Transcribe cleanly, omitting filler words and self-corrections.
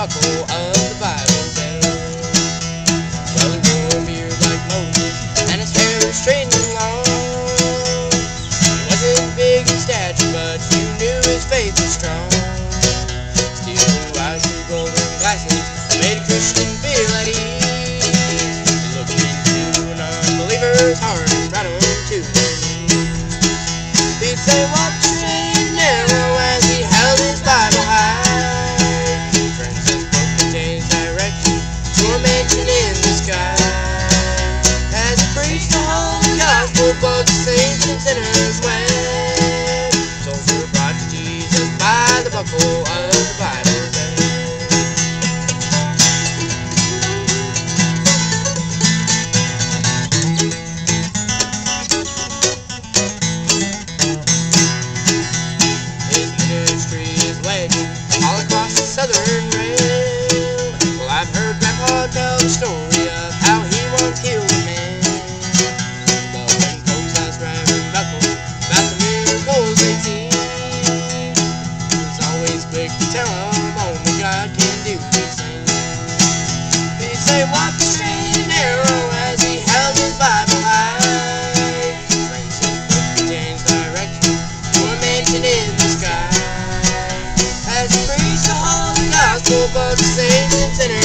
buckle of the Bible belt. Well, he wore a beard like Moses, and his hair was straight and long. He wasn't big in stature, but you knew his faith was strong. Steel blue eyes, blue golden glasses, made a Christian feel at ease. He looked into an unbeliever's heart and brought him to their knees. He'd say, "Walk straight and narrow," as he held his Bible high. Francis book contains directions to a mansion in the sky. As he preached the holy gospel, both saints and sinners went. Souls were brought to Jesus by the buckle of the Bible belt. His ministry is legend all across the southern rail. Well, I've heard Grandpa tell the story of how he once healed a man. But when folks asked Reverend Buckle about the miracles they'd seen, he was always quick to tell them only God can do these things. He'd say, "Walk straight and narrow," as he held his Bible high. Francis book contains directions to a mansion in the sky. As he preached the holy gospel, both saints and sinners